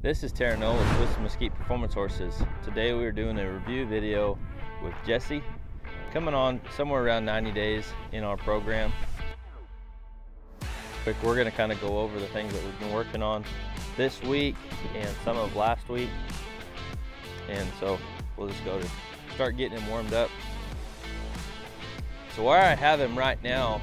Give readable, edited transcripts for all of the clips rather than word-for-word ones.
This is Terranol with Swiss Mesquite Performance Horses. Today we are doing a review video with Jesse, coming on somewhere around 90 days in our program. We're going to kind of go over the things that we've been working on this week and some of last week. And so we'll just go to start getting him warmed up. So where I have him right now,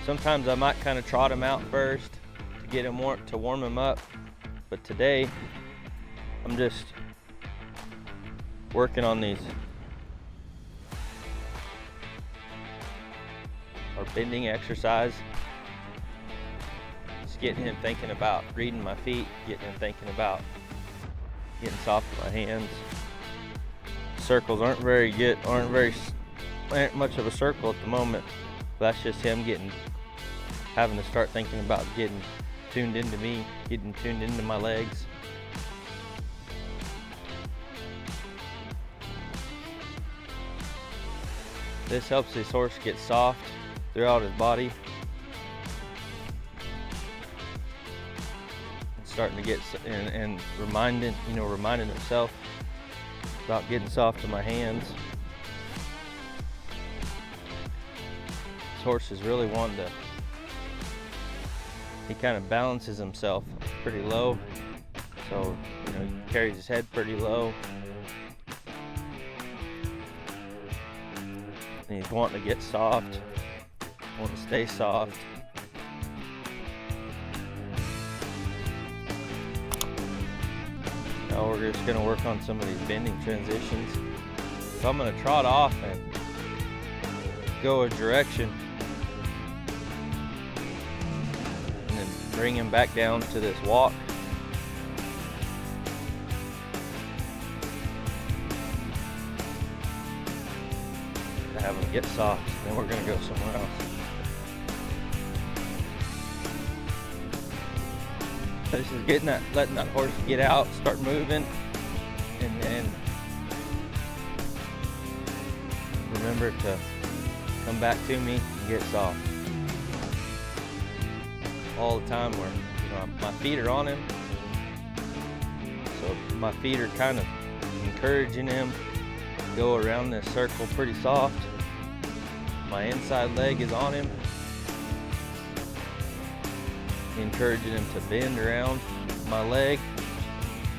sometimes I might kind of trot him out first to get him to warm him up, but today I'm just working on these, our bending exercise. Just getting him thinking about reading my feet, getting him thinking about getting soft in my hands. Circles aren't very good, aren't much of a circle at the moment. That's just him having to start thinking about getting tuned into me, getting tuned into my legs. This helps his horse get soft throughout his body. It's starting to get and reminding himself about getting soft in my hands. This horse is really wanting to. He kind of balances himself pretty low, so he carries his head pretty low, and he's wanting to get soft, wanting to stay soft. Now we're just going to work on some of these bending transitions. So I'm going to trot off and go a direction, bring him back down to this walk. To have him get soft, then we're going to go somewhere else. This is letting that horse get out, start moving, and then remember to come back to me and get soft. All the time where my feet are on him, so my feet are kind of encouraging him to go around this circle pretty soft. My inside leg is on him, encouraging him to bend around my leg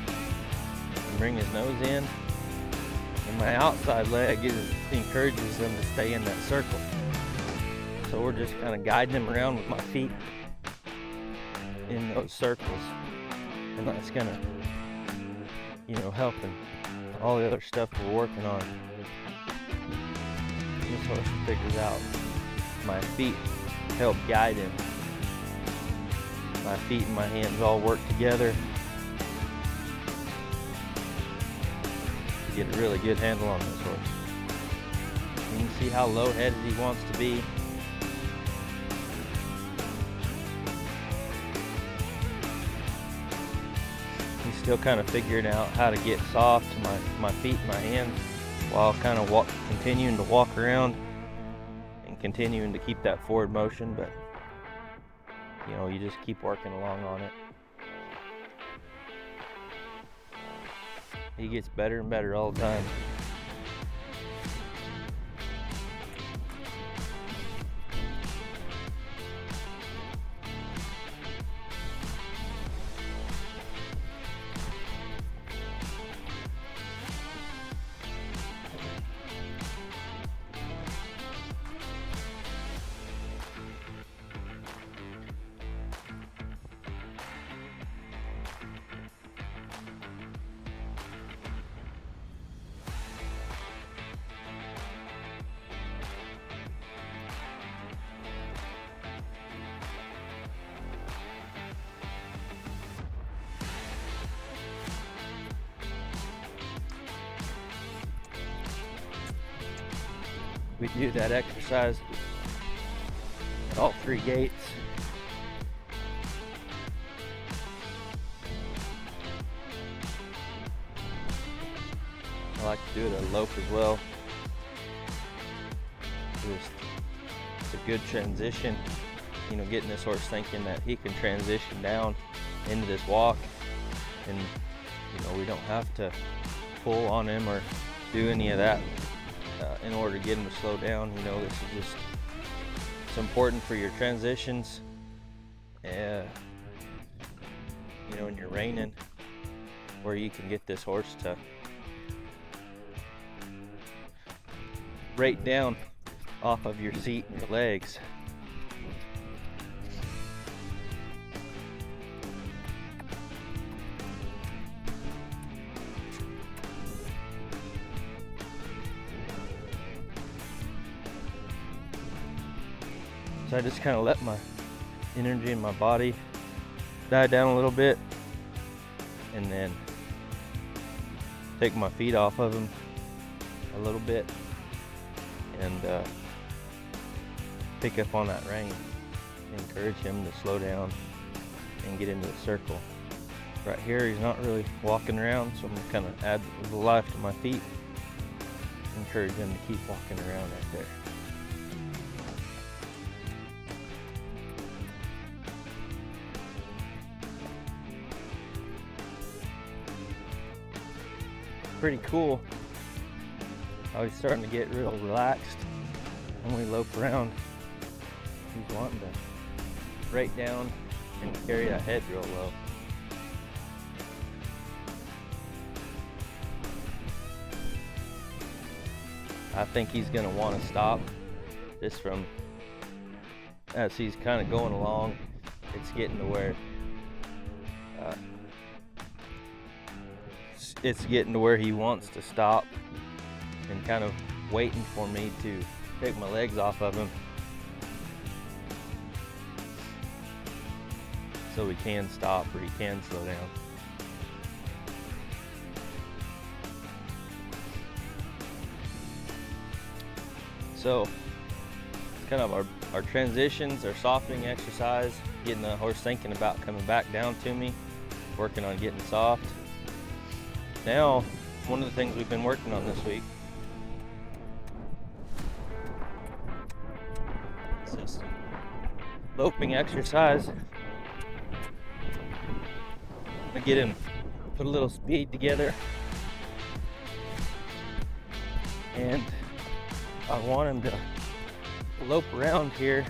and bring his nose in, and my outside leg encourages him to stay in that circle. So we're just kind of guiding him around with my feet in those circles, and that's gonna help in all the other stuff we're working on. This horse figures out my feet help guide him. My feet and my hands all work together to get a really good handle on this horse. You can see how low-headed he wants to be. Still kind of figuring out how to get soft to my feet and my hands while kind of continuing to walk around and continuing to keep that forward motion, but you just keep working along on it. He gets better and better all the time. We do that exercise at all three gates. I like to do it at lope as well. It's a good transition you know, getting this horse thinking that he can transition down into this walk, and you know, we don't have to pull on him or do any of that in order to get him to slow down. You know, this is just, it's important for your transitions, and you know, when you're reining, where you can get this horse to rate down off of your seat and your legs. So I just kind of let my energy in my body die down a little bit, and then take my feet off of him a little bit, and pick up on that rein, encourage him to slow down and get into the circle. Right here, he's not really walking around, so I'm gonna kind of add a little life to my feet, encourage him to keep walking around right there. Pretty cool how he's starting to get real relaxed when we lope around. He's wanting to rate down and carry that head real low. I think he's gonna want to stop just from, as he's kind of going along, it's getting to where it's getting to where he wants to stop and kind of waiting for me to take my legs off of him so he can stop or he can slow down. So it's kind of our transitions, our softening exercise, getting the horse thinking about coming back down to me, working on getting soft. Now, one of the things we've been working on this week is this loping exercise. I get him, put a little speed together, and I want him to lope around here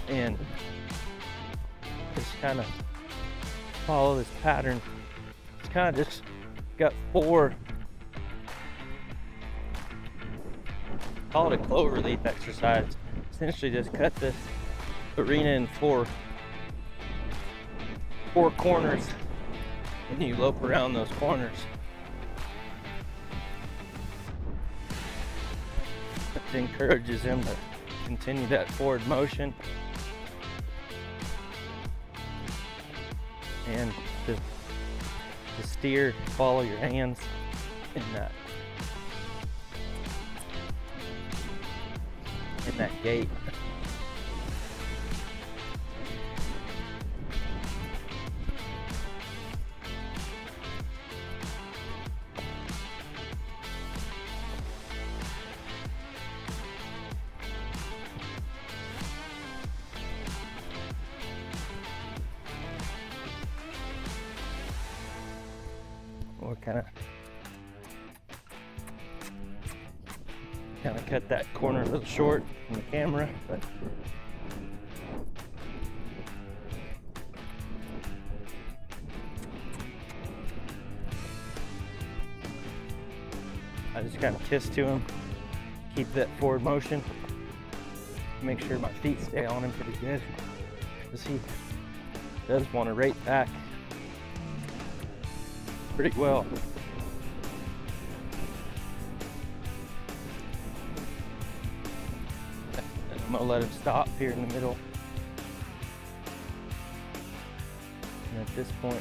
and just kind of follow this pattern. It's kind of just got four, call it a clover leaf exercise. Essentially just cut this arena in four corners, and you lope around those corners. It encourages him to continue that forward motion and to steer, follow your hands in that gait. We'll kind of cut that corner a little short in the camera, but I just kind of kiss to him, keep that forward motion, make sure my feet stay on him pretty good, because he does want to rate back pretty well. And I'm gonna let him stop here in the middle. And at this point,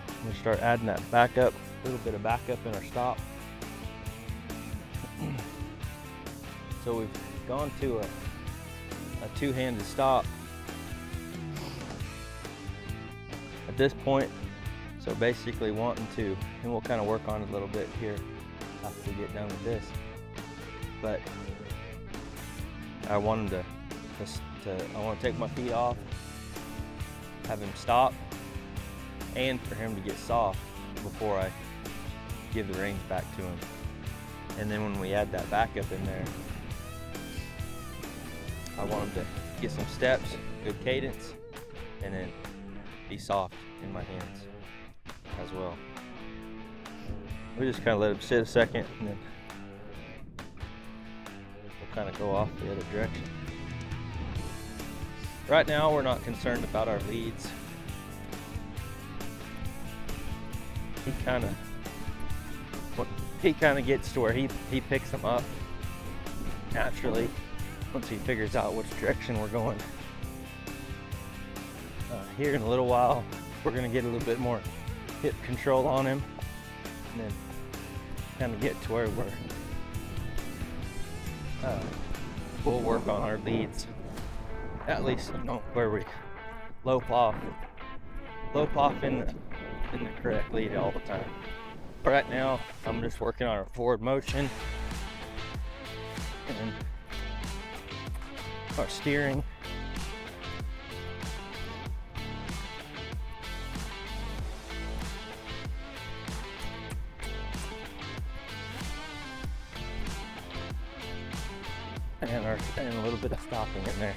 I'm gonna start adding that backup, a little bit of backup in our stop. So we've gone to a two-handed stop. At this point, So basically wanting to, and we'll kind of work on it a little bit here after we get done with this, but I want him I want to take my feet off, have him stop, and for him to get soft before I give the reins back to him. And then when we add that backup in there, I want him to get some steps, good cadence, and then be soft in my hands as well. We just kind of let him sit a second, and then we'll kind of go off the other direction. Right now, we're not concerned about our leads. He kind of gets to where he picks them up naturally once he figures out which direction we're going. Here in a little while, we're going to get a little bit more hip control on him, and then kind of get to where we'll work on our leads. At least, you know, where we lope off in the correct lead all the time. Right now, I'm just working on our forward motion and our steering. And a little bit of stopping in there.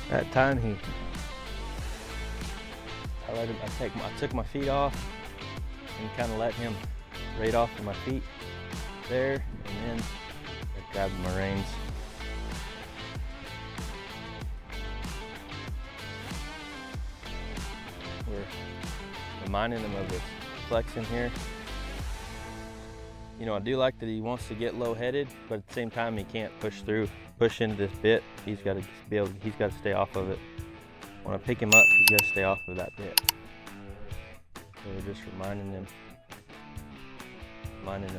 That time I took my feet off and kind of let him right off of my feet there, and then I grabbed my reins. We're reminding him of this flexion here. You know, I do like that he wants to get low-headed, but at the same time he can't push into this bit. He's got to stay off of it. When I pick him up, he's got to stay off of that bit. So we're just reminding him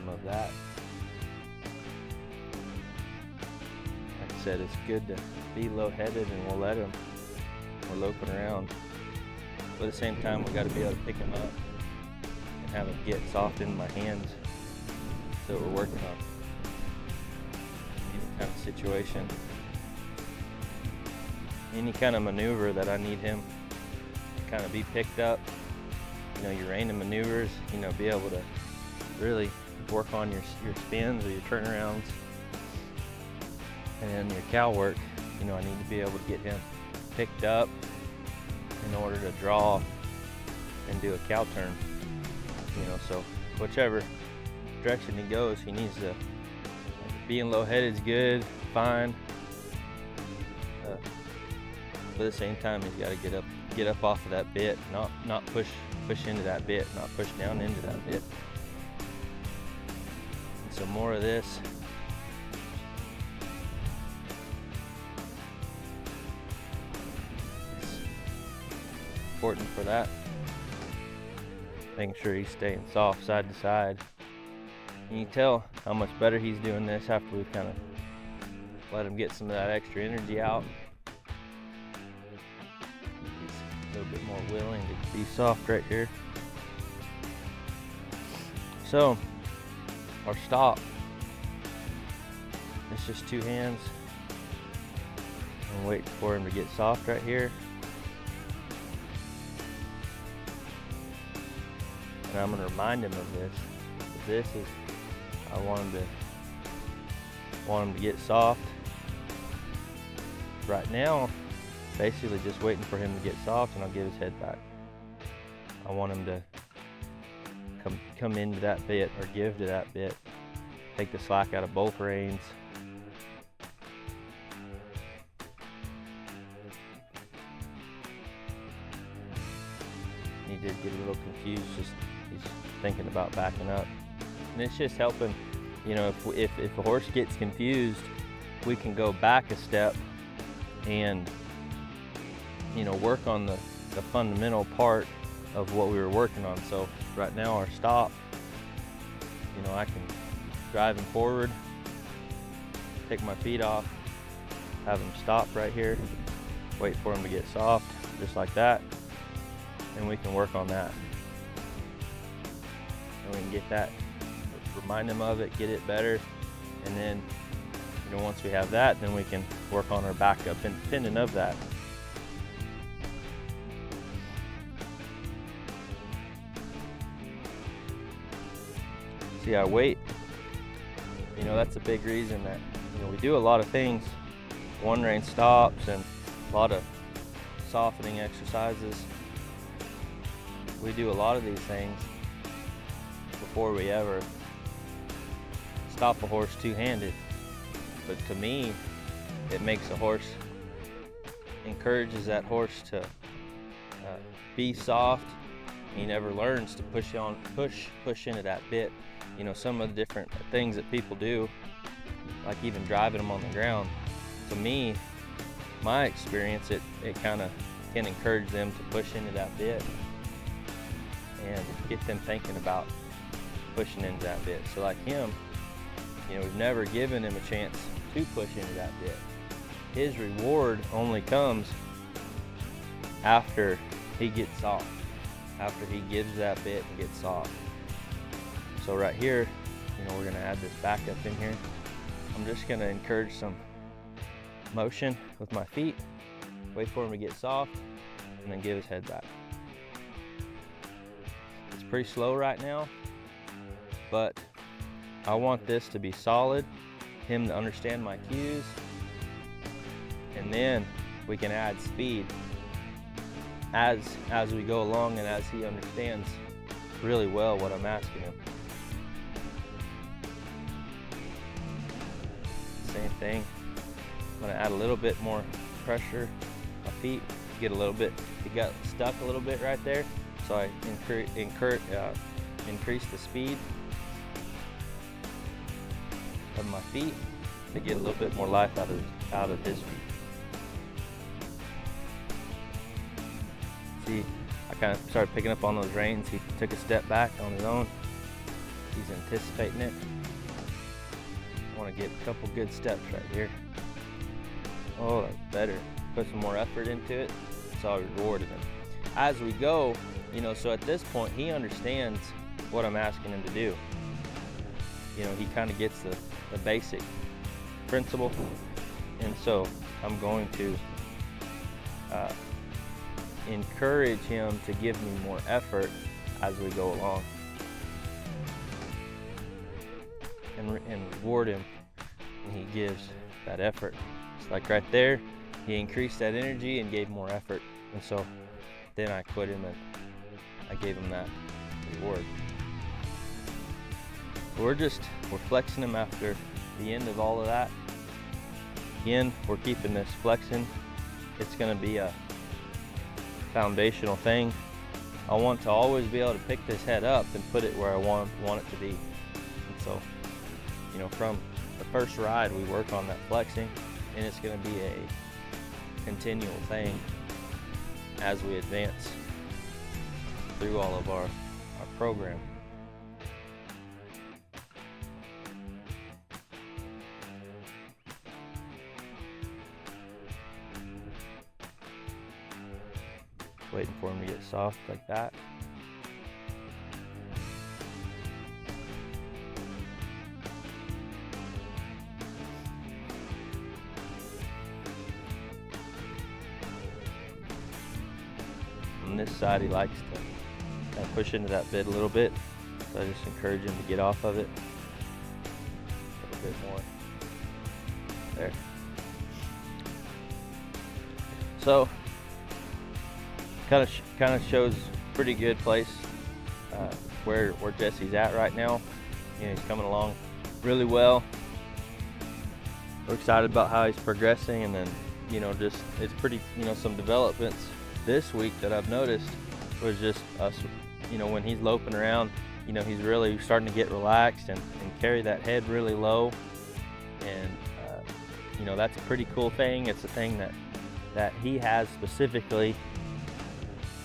of that. Like I said, it's good to be low-headed, and we'll let him. We're loping around. But at the same time, we got to be able to pick him up and have him get soft in my hands. So we're working on any kind of situation, any kind of maneuver that I need him to kind of be picked up. You know, your rein and maneuvers, you know, be able to really work on your spins or your turnarounds, and then your cow work. You know, I need to be able to get him picked up in order to draw and do a cow turn. You know, so whichever direction he goes, he needs to. Being low-headed is good, fine. But at the same time, he's got to get up off of that bit, not push into that bit, not push down into that bit. And so more of this. It's important for that. Making sure he's staying soft side to side. And you can tell how much better he's doing this after we've kind of let him get some of that extra energy out. He's a little bit more willing to be soft right here. So, our stop, it's just two hands. I'm waiting for him to get soft right here. And I'm going to remind him of this. This is, I want him to get soft. Right now, basically just waiting for him to get soft, and I'll give his head back. I want him to come into that bit or give to that bit. Take the slack out of both reins. he did get a little confused, just he's thinking about backing up. And it's just helping, you know, if a horse gets confused, we can go back a step and, you know, work on the fundamental part of what we were working on. So right now our stop, you know, I can drive him forward, take my feet off, have him stop right here, wait for him to get soft, just like that, and we can work on that. And we can get that, remind him of it, get it better, and then, you know, once we have that, then we can work on our backup independent of that. See, our weight, you know, that's a big reason that, you know, we do a lot of things, one rein stops and a lot of softening exercises. We do a lot of these things before we ever stop a horse two-handed. But to me, it makes a horse, encourages that horse to be soft. He never learns to push into that bit. You know, some of the different things that people do, like even driving them on the ground, to me, my experience, it kind of can encourage them to push into that bit and get them thinking about pushing into that bit. So like him, you know, we've never given him a chance to push into that bit. His reward only comes after he gets soft, after he gives that bit and gets soft. So right here, you know, we're gonna add this backup in here. I'm just gonna encourage some motion with my feet, wait for him to get soft, and then give his head back. It's pretty slow right now, but I want this to be solid, him to understand my cues, and then we can add speed as we go along and as he understands really well what I'm asking him. Same thing. I'm gonna add a little bit more pressure. My feet get a little bit, it got stuck a little bit right there, so I increase the speed of my feet to get a little bit more life out of his feet. See, I kind of started picking up on those reins. He took a step back on his own. He's anticipating it. I want to get a couple good steps right here. Oh, that's better. Put some more effort into it, so I rewarded him. As we go, you know, so at this point, he understands what I'm asking him to do. You know, he kind of gets the basic principle, and so I'm going to encourage him to give me more effort as we go along, and reward him when he gives that effort. It's like right there, he increased that energy and gave more effort, and so then I quit him and I gave him that reward. We're flexing him after the end of all of that. Again, we're keeping this flexing. It's gonna be a foundational thing. I want to always be able to pick this head up and put it where I want it to be. And so, you know, from the first ride, we work on that flexing, and it's gonna be a continual thing as we advance through all of our program. Waiting for him to get soft like that. On this side, he likes to kind of push into that bit a little bit, so I just encourage him to get off of it a little bit more. There. So kind of shows pretty good place where Jesse's at right now. You know, he's coming along really well. We're excited about how he's progressing, and then, you know, just it's pretty, you know, some developments this week that I've noticed. was just us, you know, when he's loping around, you know, he's really starting to get relaxed and carry that head really low. And, you know, that's a pretty cool thing. It's a thing that he has specifically.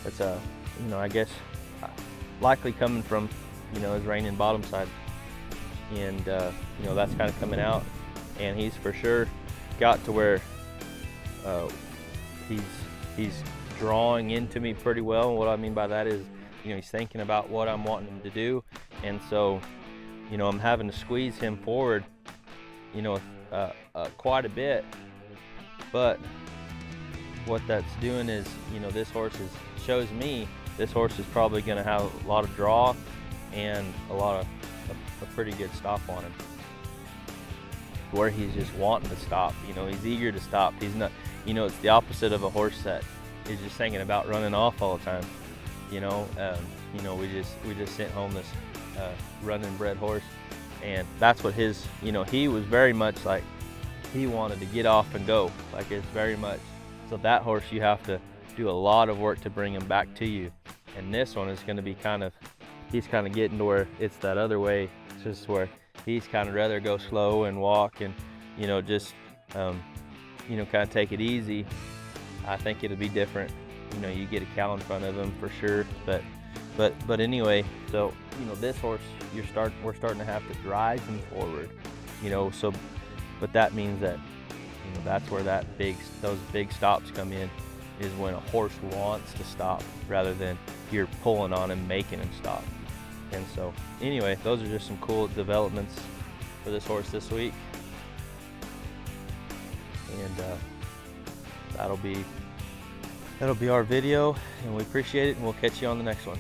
It's a, you know, I guess likely coming from, you know, his rein and bottom side. And, you know, that's kind of coming out. And he's for sure got to where he's drawing into me pretty well. And what I mean by that is, you know, he's thinking about what I'm wanting him to do. And so, you know, I'm having to squeeze him forward, you know, quite a bit. But what that's doing is, you know, this horse shows me this horse is probably going to have a lot of draw and a pretty good stop on him, where he's just wanting to stop. You know, he's eager to stop. He's not, you know, it's the opposite of a horse that is just thinking about running off all the time. You know, we just sent home this running bred horse, and that's what his, you know, he was very much like he wanted to get off and go. Like, it's very much, so that horse you have to do a lot of work to bring him back to you. And this one is going to be kind of, he's kind of getting to where it's that other way. It's just where he's kind of rather go slow and walk and, you know, just, you know, kind of take it easy. I think it'll be different. You know, you get a cow in front of him for sure. But anyway, so, you know, this horse, we're starting to have to drive him forward. You know, so, but that means that, you know, that's where those big stops come in, is when a horse wants to stop rather than you're pulling on him, making him stop. And so anyway, those are just some cool developments for this horse this week. And that'll be our video, and we appreciate it, and we'll catch you on the next one.